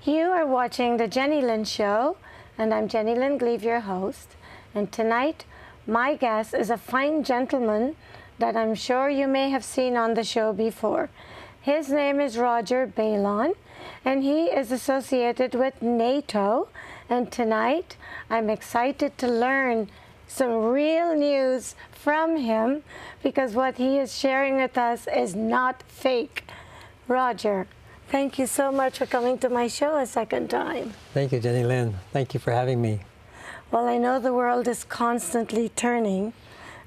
You are watching the Jennylyn Show, and I'm Jennylyn Gleave, your host. And tonight, my guest is a fine gentleman that I'm sure you may have seen on the show before. His name is Weissenger-Baylon, and he is associated with NATO. And tonight, I'm excited to learn some real news from him, because what he is sharing with us is not fake. Roger, thank you so much for coming to my show a second time. Thank you, Jennylyn. Thank you for having me. Well, I know the world is constantly turning,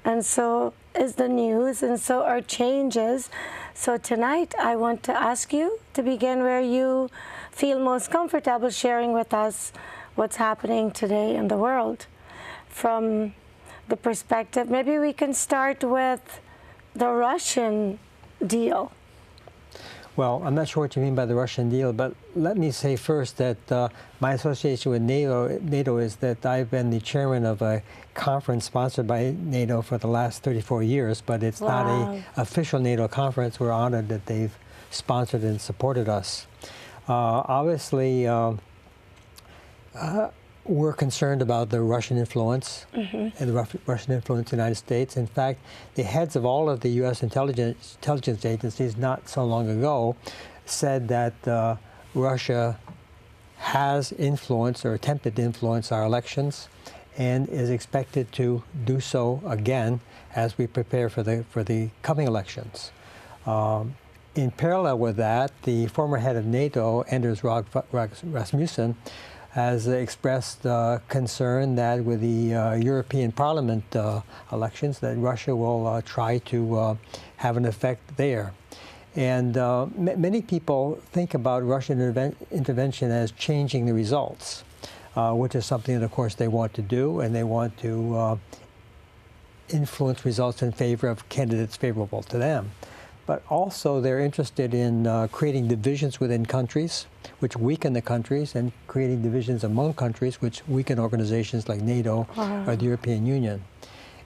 and so is the news, and so are changes. So tonight, I want to ask you to begin where you feel most comfortable sharing with us what's happening today in the world. From the perspective, maybe we can start with the Russian deal. Well, I'm not sure what you mean by the Russian deal, but let me say first that my association with NATO is that I've been the chairman of a conference sponsored by NATO for the last 34 years, but it's not an official NATO conference. We're honored that they've sponsored and supported us. Obviously, we're concerned about the Russian influence and the Russian influence in the United States. In fact, the heads of all of the U.S. intelligence agencies not so long ago said that Russia has influenced or attempted to influence our elections and is expected to do so again as we prepare for the coming elections. In parallel with that, the former head of NATO, Anders Rasmussen, has expressed concern that with the European Parliament elections, that Russia will try to have an effect there. And many people think about Russian intervention as changing the results, which is something that, of course, they want to do, and they want to influence results in favor of candidates favorable to them. But also they're interested in creating divisions within countries, which weaken the countries, and creating divisions among countries, which weaken organizations like NATO or the European Union.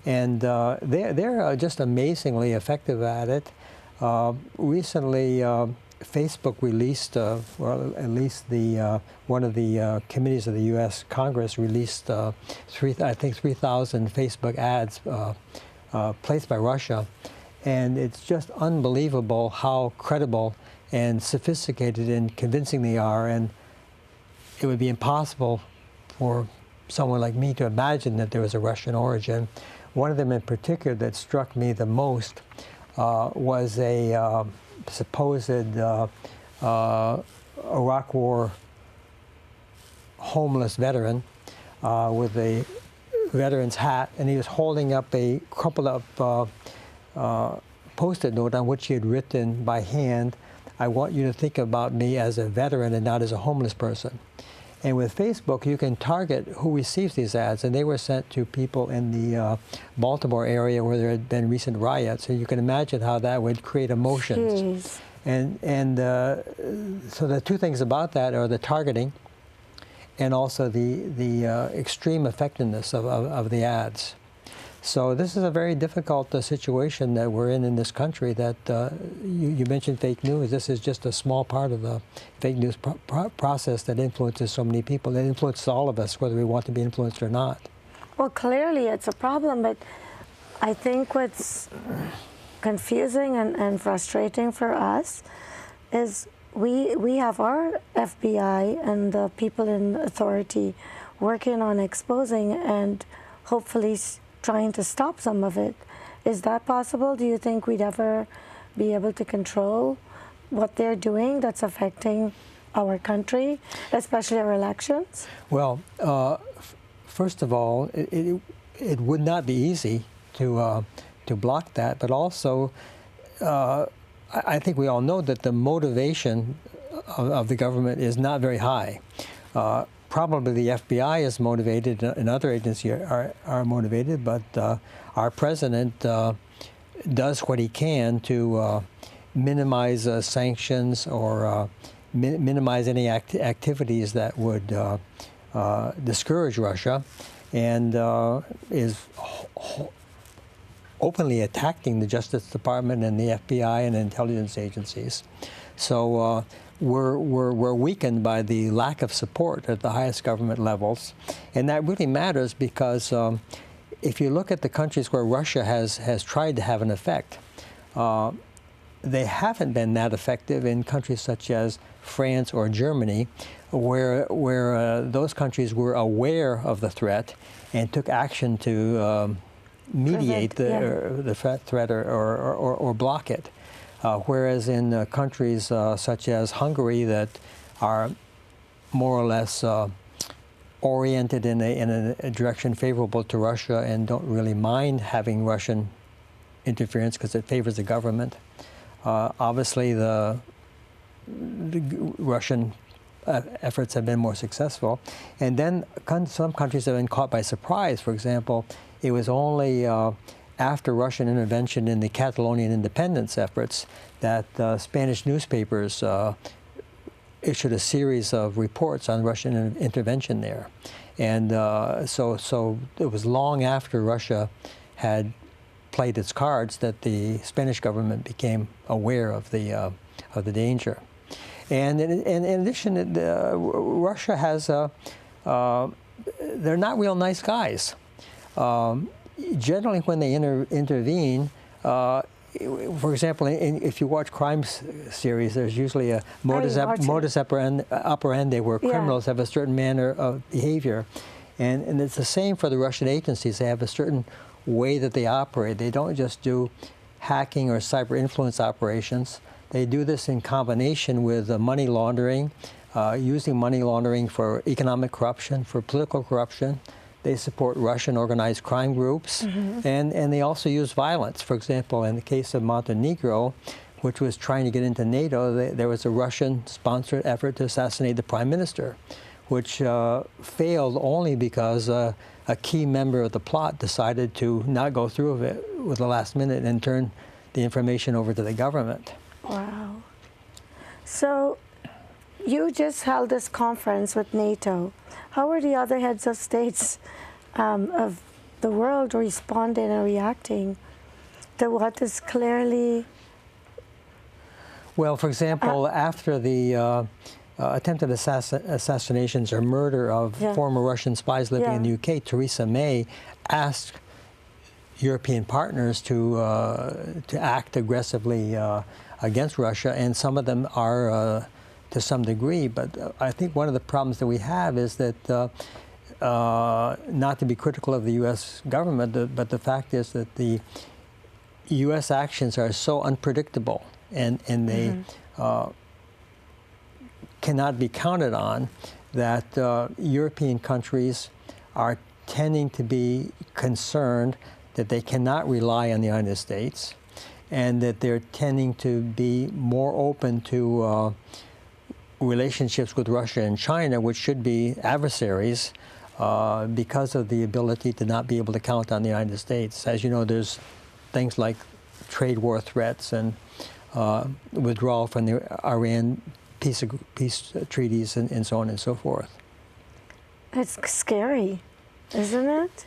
And they're just amazingly effective at it. Recently, Facebook released, or at least one of the committees of the U.S. Congress released, I think 3,000 Facebook ads placed by Russia. And it's just unbelievable how credible and sophisticated and convincing they are. And it would be impossible for someone like me to imagine that there was a Russian origin. One of them in particular that struck me the most was a supposed Iraq War homeless veteran with a veteran's hat, and he was holding up a couple of Post-it note on which he had written by hand, "I want you to think about me as a veteran and not as a homeless person." And with Facebook, you can target who receives these ads, and they were sent to people in the Baltimore area where there had been recent riots. And you can imagine how that would create emotions. And so the two things about that are the targeting and also the extreme effectiveness of the ads. So this is a very difficult situation that we're in this country. That you mentioned fake news. This is just a small part of the fake news process that influences so many people. It influences all of us, whether we want to be influenced or not. Well, clearly it's a problem, but I think what's confusing and frustrating for us is we have our FBI and the people in authority working on exposing and hopefully trying to stop some of it. Is that possible? Do you think we'd ever be able to control what they're doing that's affecting our country, especially our elections? Well, first of all, it would not be easy to block that, but also I think we all know that the motivation of the government is not very high. Probably the FBI is motivated and other agencies are motivated, but our president does what he can to minimize sanctions or minimize any activities that would discourage Russia, and is openly attacking the Justice Department and the FBI and intelligence agencies. So were weakened by the lack of support at the highest government levels. And that really matters because if you look at the countries where Russia has tried to have an effect, they haven't been that effective in countries such as France or Germany, where those countries were aware of the threat and took action to mediate the threat or block it. Whereas in countries such as Hungary that are more or less oriented in a direction favorable to Russia and don't really mind having Russian interference because it favors the government. Obviously, the Russian efforts have been more successful. And then some countries have been caught by surprise. For example, it was only after Russian intervention in the Catalonian independence efforts that Spanish newspapers issued a series of reports on Russian intervention there. And so it was long after Russia had played its cards that the Spanish government became aware of the danger. And in addition, Russia has they're not real nice guys. Generally, when they intervene, for example, if you watch crime series, there's usually a modus operandi where criminals have a certain manner of behavior. And it's the same for the Russian agencies. They have a certain way that they operate. They don't just do hacking or cyber influence operations. They do this in combination with money laundering, using money laundering for economic corruption, for political corruption. They support Russian organized crime groups, and they also use violence. For example, in the case of Montenegro, which was trying to get into NATO, there was a Russian-sponsored effort to assassinate the prime minister, which failed only because a key member of the plot decided to not go through with it with the last minute and turn the information over to the government. Wow. So you just held this conference with NATO. How are the other heads of states of the world responding and reacting to what is clearly... Well, for example, after the attempted assassinations or murder of former Russian spies living in the UK, Theresa May asked European partners to act aggressively against Russia, and some of them are to some degree. But I think one of the problems that we have is that, not to be critical of the U.S. government, but the fact is that the U.S. actions are so unpredictable, and they cannot be counted on, that European countries are tending to be concerned that they cannot rely on the United States, and that they're tending to be more open to relationships with Russia and China, which should be adversaries, because of the ability to not be able to count on the United States. As you know, there's things like trade war threats and withdrawal from the Iran peace treaties and so on and so forth. It's scary, isn't it?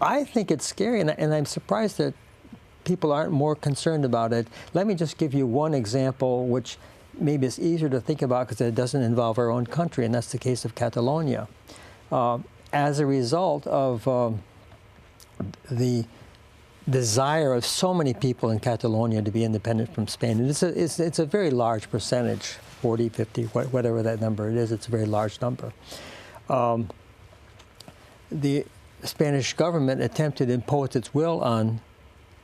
I think it's scary, and I'm surprised that people aren't more concerned about it. Let me just give you one example, which maybe is easier to think about because it doesn't involve our own country, and that's the case of Catalonia. As a result of the desire of so many people in Catalonia to be independent from Spain, and it's a very large percentage, 40, 50, whatever that number it is, it's a very large number. The Spanish government attempted to impose its will on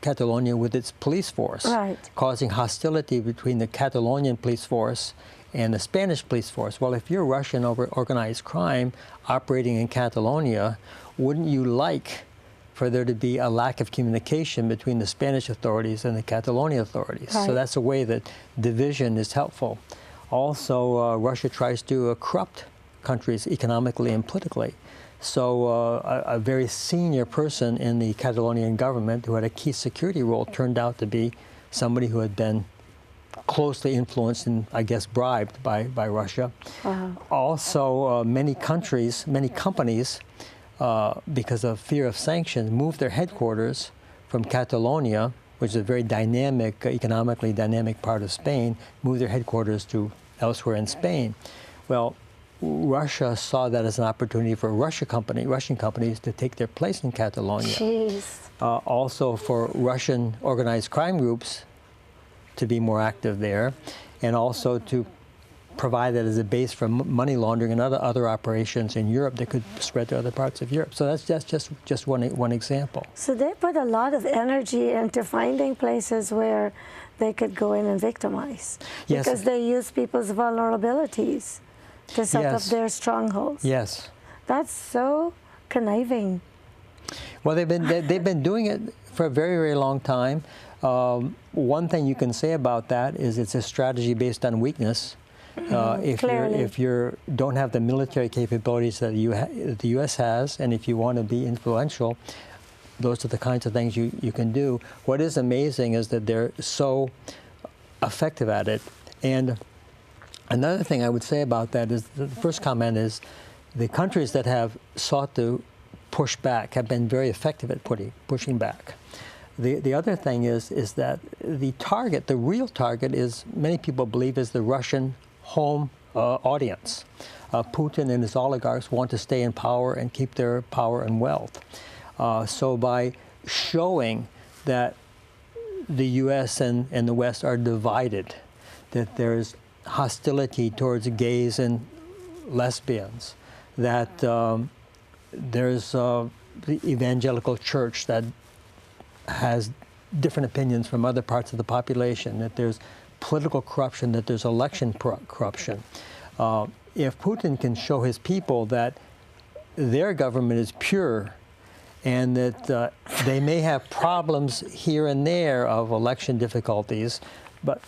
Catalonia with its police force, causing hostility between the Catalonian police force and the Spanish police force. Well, if you're Russian organized crime operating in Catalonia, wouldn't you like for there to be a lack of communication between the Spanish authorities and the Catalonian authorities? So that's a way that division is helpful. Also, Russia tries to corrupt countries economically and politically. So a very senior person in the Catalonian government who had a key security role turned out to be somebody who had been closely influenced and, I guess, bribed by Russia. Also, many countries, many companies, because of fear of sanctions, moved their headquarters from Catalonia, which is a very dynamic, economically dynamic part of Spain, moved their headquarters to elsewhere in Spain. Well, Russia saw that as an opportunity for Russian companies to take their place in Catalonia. Jeez. Also for Russian organized crime groups to be more active there, and also to provide that as a base for money laundering and other operations in Europe that could spread to other parts of Europe. So that's just one example. So they put a lot of energy into finding places where they could go in and victimize. Yes. Because they use people's vulnerabilities to set up their strongholds. Yes. That's so conniving. Well, they've been doing it for a very, very long time. One thing you can say about that is it's a strategy based on weakness. If you don't have the military capabilities that the U.S. has, and if you want to be influential, those are the kinds of things you can do. What is amazing is that they're so effective at it. And another thing I would say about that is, the first comment is, the countries that have sought to push back have been very effective at pushing back. The other thing is that the real target is, many people believe, is the Russian home audience. Putin and his oligarchs want to stay in power and keep their power and wealth. So by showing that the U.S. and the West are divided, that there's hostility towards gays and lesbians, that there's the evangelical church that has different opinions from other parts of the population, that there's political corruption, that there's election corruption. If Putin can show his people that their government is pure, and that they may have problems here and there of election difficulties, but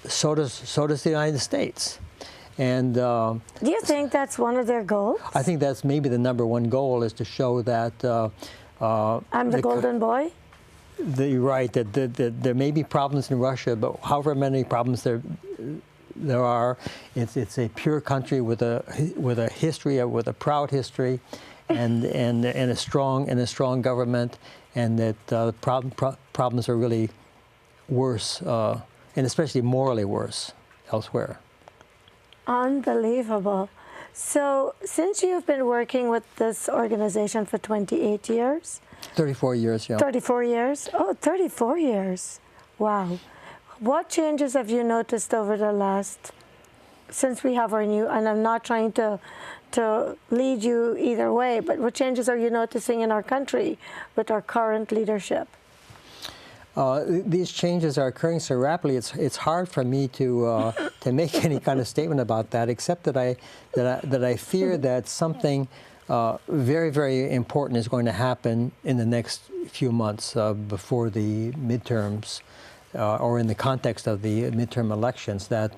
so does the United States. And do you think that's one of their goals? I think that's maybe the number one goal, is to show that I'm the golden boy? You're right, that there may be problems in Russia, but however many problems there are, it's a pure country with a history, with a proud history, and a strong government, and that problems are really worse, and especially morally worse elsewhere. Unbelievable. So, since you've been working with this organization for 28 years? 34 years, yeah. 34 years? Oh, 34 years. Wow. What changes have you noticed over the last, since we have our new, and I'm not trying to lead you either way, but what changes are you noticing in our country with our current leadership? These changes are occurring so rapidly. It's hard for me to make any kind of statement about that, except that I fear that something very, very important is going to happen in the next few months before the midterms, or in the context of the midterm elections. That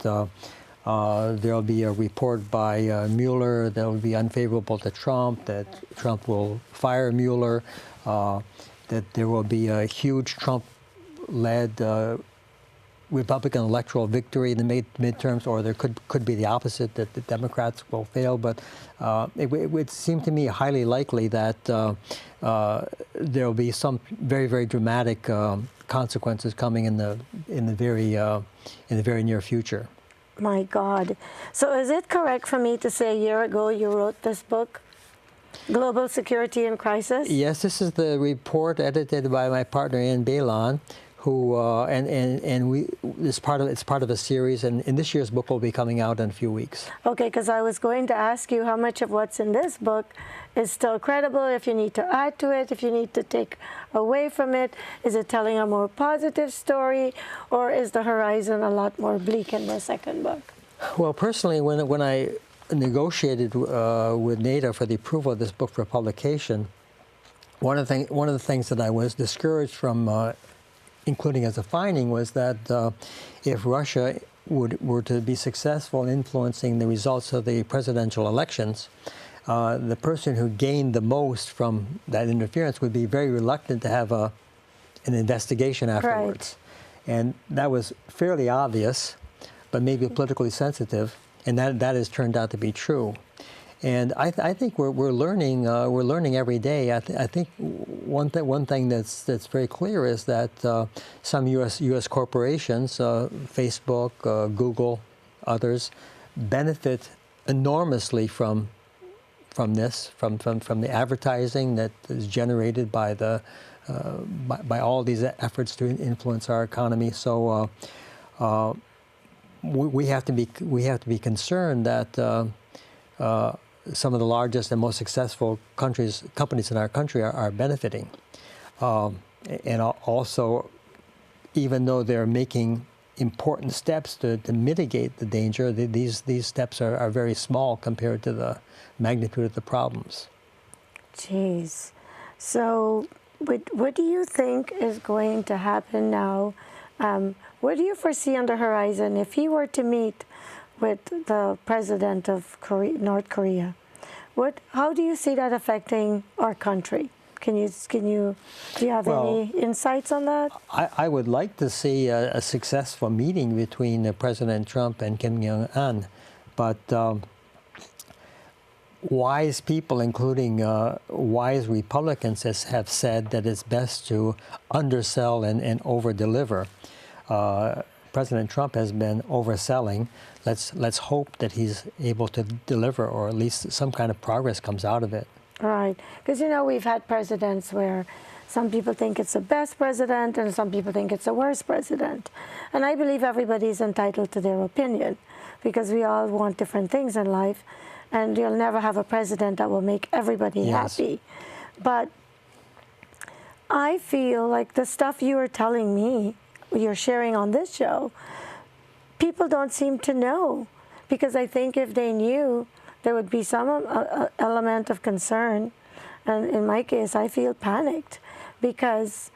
there'll be a report by Mueller that will be unfavorable to Trump. That Trump will fire Mueller. That there will be a huge Trump-led Republican electoral victory in the midterms, or there could be the opposite, that the Democrats will fail. But it would seem to me highly likely that there will be some very, very dramatic consequences coming in the very near future. My God! So is it correct for me to say a year ago you wrote this book, Global Security in Crisis? Yes, this is the report edited by my partner Weissenger-Baylon, who it's part of a series, and this year's book will be coming out in a few weeks. Okay, because I was going to ask you how much of what's in this book is still credible, if you need to add to it, if you need to take away from it. Is it telling a more positive story, or is the horizon a lot more bleak in the second book? Well, personally, when I negotiated with NATO for the approval of this book for publication, one of the things that I was discouraged from including as a finding was that if Russia were to be successful in influencing the results of the presidential elections, the person who gained the most from that interference would be very reluctant to have an investigation afterwards. Right. And that was fairly obvious, but maybe politically sensitive, and that has turned out to be true. And I think we're learning every day. I think one thing that's very clear is that some U.S. corporations, Facebook, Google, others, benefit enormously from this, from the advertising that is generated by the by all these efforts to influence our economy. So we have to be concerned that some of the largest and most successful companies in our country are benefiting, and also, even though they're making important steps to mitigate the danger, these steps are very small compared to the magnitude of the problems. Jeez. So what do you think is going to happen now? What do you foresee on the horizon if he were to meet with the president of North Korea? How do you see that affecting our country? Do you have any insights on that? I would like to see a successful meeting between President Trump and Kim Jong-un, but wise people, including wise Republicans, have said that it's best to undersell and over-deliver. President Trump has been overselling. Let's hope that he's able to deliver, or at least some kind of progress comes out of it. Right, because we've had presidents where some people think it's the best president and some people think it's the worst president. And I believe everybody's entitled to their opinion, because we all want different things in life, and you'll never have a president that will make everybody happy. But I feel like the stuff you are telling me, you're sharing on this show, people don't seem to know, because I think if they knew, there would be some element of concern. And in my case, I feel panicked because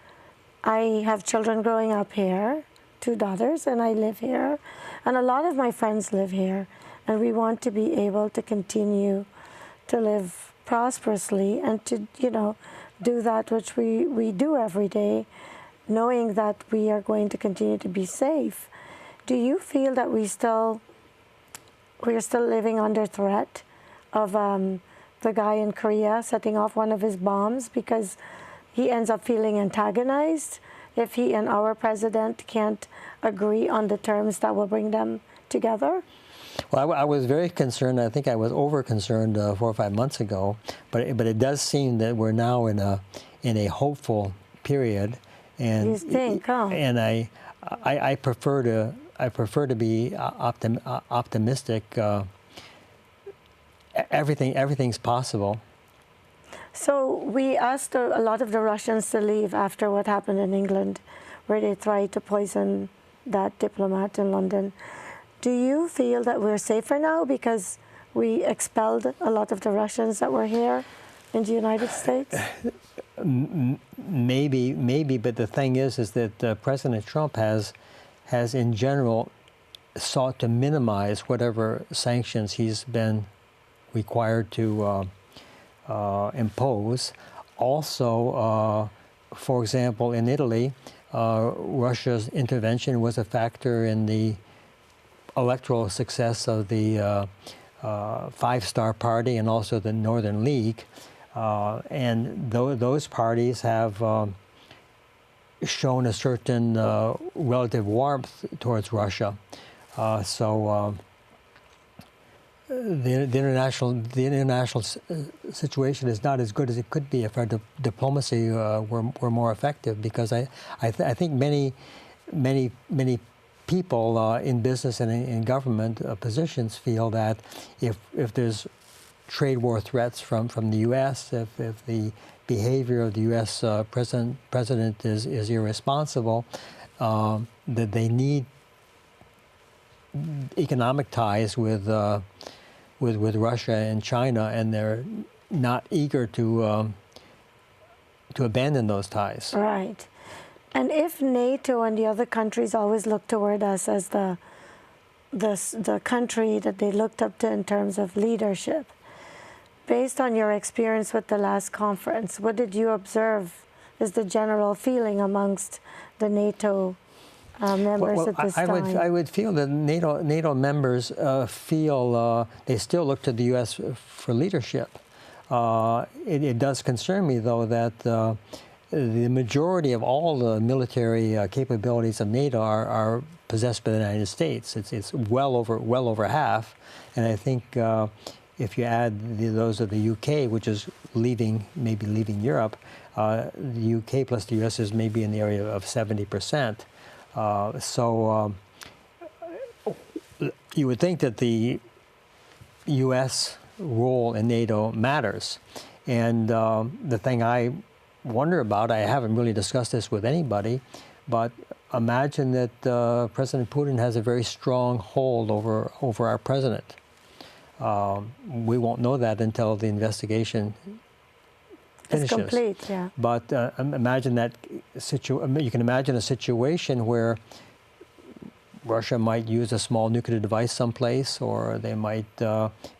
I have children growing up here, 2 daughters, and I live here. And a lot of my friends live here. And we want to be able to continue to live prosperously and to, do that which we do every day, knowing that we are going to continue to be safe. Do you feel that we're still living under threat of the guy in Korea setting off one of his bombs, because he ends up feeling antagonized if he and our president can't agree on the terms that will bring them together? Well, I was very concerned. I think I was over-concerned 4 or 5 months ago, but it does seem that we're now in a hopeful period. And you think, huh? And I prefer to be optimistic. Everything's possible. So we asked a lot of the Russians to leave after what happened in England, where they tried to poison that diplomat in London. Do you feel that we're safer now because we expelled a lot of the Russians that were here in the United States? Maybe, but the thing is that President Trump has in general sought to minimize whatever sanctions he's been required to impose. Also, for example, in Italy, Russia's intervention was a factor in the electoral success of the Five-Star Party and also the Northern League. And those parties have shown a certain relative warmth towards Russia. The international situation is not as good as it could be if our diplomacy were more effective, because I think many people in business and in government positions feel that if there's trade war threats from the U.S., if the behavior of the U.S. president is irresponsible, that they need economic ties with Russia and China, and they're not eager to abandon those ties. Right. And if NATO and the other countries always look toward us as the country that they looked up to in terms of leadership, based on your experience with the last conference, what did you observe is the general feeling amongst the NATO members at this time? I would feel that NATO members feel they still look to the U.S. for leadership. It does concern me, though, that the majority of all the military capabilities of NATO are possessed by the United States. It's well over half, and I think if you add those of the UK, which is maybe leaving Europe, the UK plus the US is maybe in the area of 70%. So you would think that the U.S. role in NATO matters. And the thing I wonder about, I haven't really discussed this with anybody, but imagine that President Putin has a very strong hold over our president. We won't know that until the investigation finishes. It's complete, yeah. But imagine that you can imagine a situation where Russia might use a small nuclear device someplace, or they might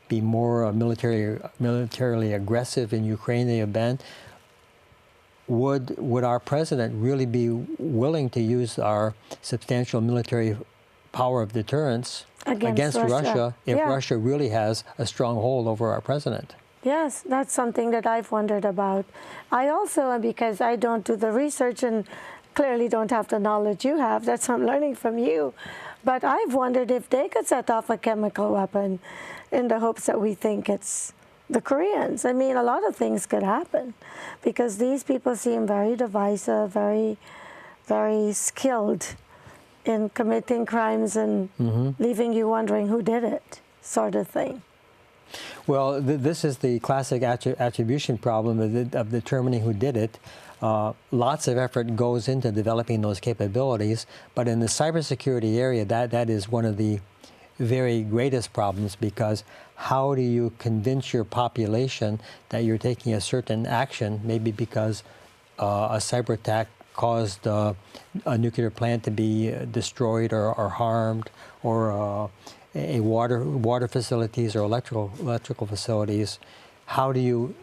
be more militarily aggressive in Ukraine than they've been. Would our president really be willing to use our substantial military power of deterrence against Russia if Russia really has a strong hold over our president? Yes, that's something that I've wondered about. I also, because I don't do the research and clearly don't have the knowledge you have, that's what I'm learning from you, but I've wondered if they could set off a chemical weapon in the hopes that we think it's the Koreans. I mean, a lot of things could happen because these people seem very divisive, very, very skilled in committing crimes and leaving you wondering who did it, sort of thing. Well, this is the classic attribution problem of determining who did it. Lots of effort goes into developing those capabilities, but in the cybersecurity area, that is one of the very greatest problems, because how do you convince your population that you're taking a certain action, maybe because a cyber attack caused a nuclear plant to be destroyed or harmed, or a water facilities or electrical facilities? How do you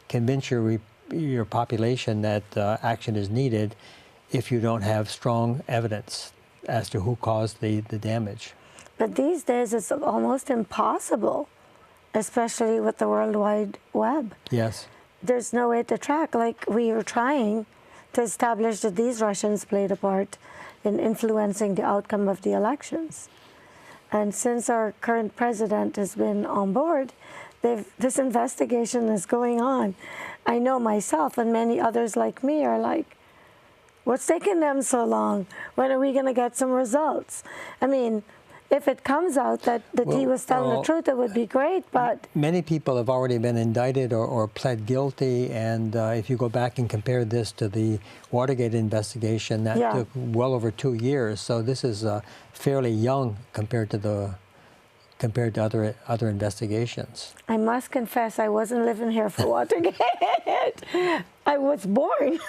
convince your population that action is needed if you don't have strong evidence as to who caused the damage? But these days it's almost impossible, especially with the World Wide Web. Yes. There's no way to track. Like, we were trying to establish that these Russians played a part in influencing the outcome of the elections. And since our current president has been on board, this investigation is going on. I know myself and many others like me are like, what's taking them so long? When are we going to get some results? I mean, if it comes out that he was telling the truth, it would be great, but... Many people have already been indicted or pled guilty, and if you go back and compare this to the Watergate investigation, that took well over 2 years. So this is fairly young compared to other investigations. I must confess, I wasn't living here for Watergate. I was born.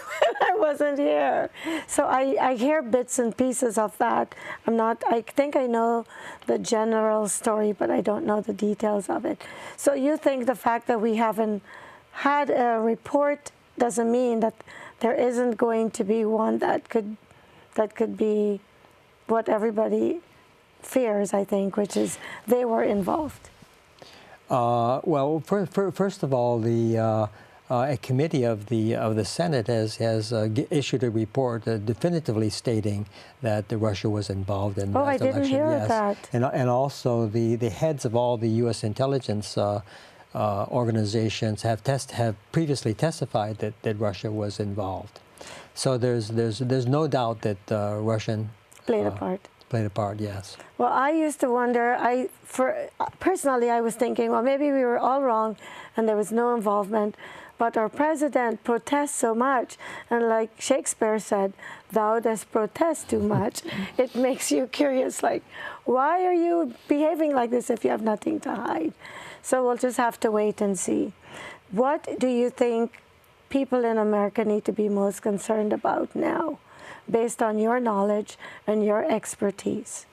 I wasn't here. So I hear bits and pieces of that. I think I know the general story, but I don't know the details of it. So you think the fact that we haven't had a report doesn't mean that there isn't going to be one that could be what everybody fears, I think, which is they were involved? Well, first of all, a committee of the Senate has issued a report definitively stating that Russia was involved in that election. I didn't hear that. And also the heads of all the U.S. intelligence organizations have previously testified that Russia was involved. So there's no doubt that Russian played a part. Played a part, yes. Well, I used to wonder, personally, I was thinking, well, maybe we were all wrong and there was no involvement, but our president protests so much, and like Shakespeare said, thou dost protest too much. It makes you curious, like, why are you behaving like this if you have nothing to hide? So we'll just have to wait and see. What do you think people in America need to be most concerned about now, based on your knowledge and your expertise?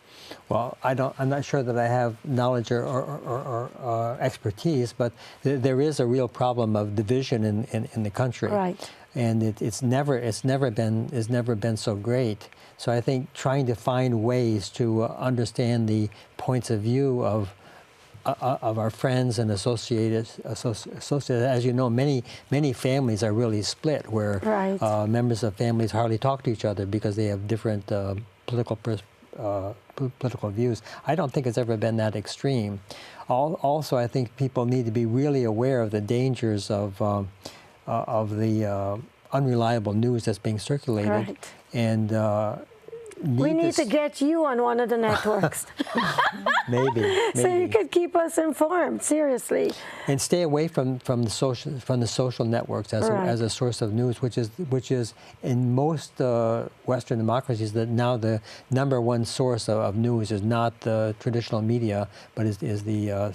Well, I'm not sure that I have knowledge or expertise, but there is a real problem of division in the country. Right. And it's never been so great. So I think trying to find ways to understand the points of view of of our friends and associated. As you know, many families are really split, where members of families hardly talk to each other because they have different political views. I don't think it's ever been that extreme. Also, I think people need to be really aware of the dangers of the unreliable news that's being circulated, and we need to get you on one of the networks. maybe. So you could keep us informed, seriously. And stay away from the social networks as a source of news, which is in most Western democracies that now the #1 source of news is not the traditional media, but is the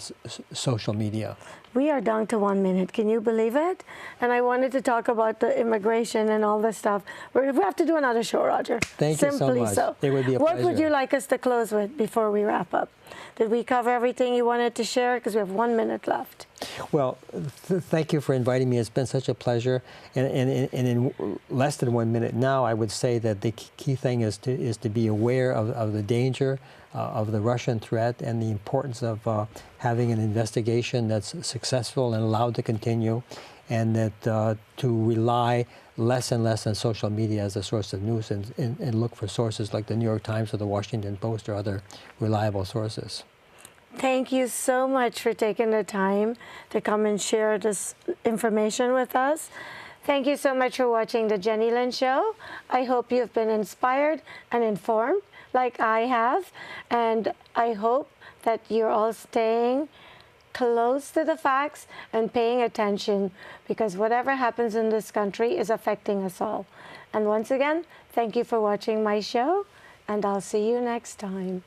social media. We are down to 1 minute. Can you believe it? And I wanted to talk about the immigration and all this stuff. We have to do another show, Roger. Thank you so much. It would be a pleasure. What would you like us to close with before we wrap up? Did we cover everything you wanted to share? Because we have 1 minute left. Well, thank you for inviting me. It's been such a pleasure. And in less than 1 minute now, I would say that the key thing is to be aware of the danger of the Russian threat and the importance of having an investigation that's successful and allowed to continue, and that to rely less and less on social media as a source of news, and look for sources like the New York Times or the Washington Post or other reliable sources. Thank you so much for taking the time to come and share this information with us. Thank you so much for watching the Jennylyn Show. I hope you've been inspired and informed like I have, and I hope that you're all staying close to the facts and paying attention, because whatever happens in this country is affecting us all. And once again, thank you for watching my show, and I'll see you next time.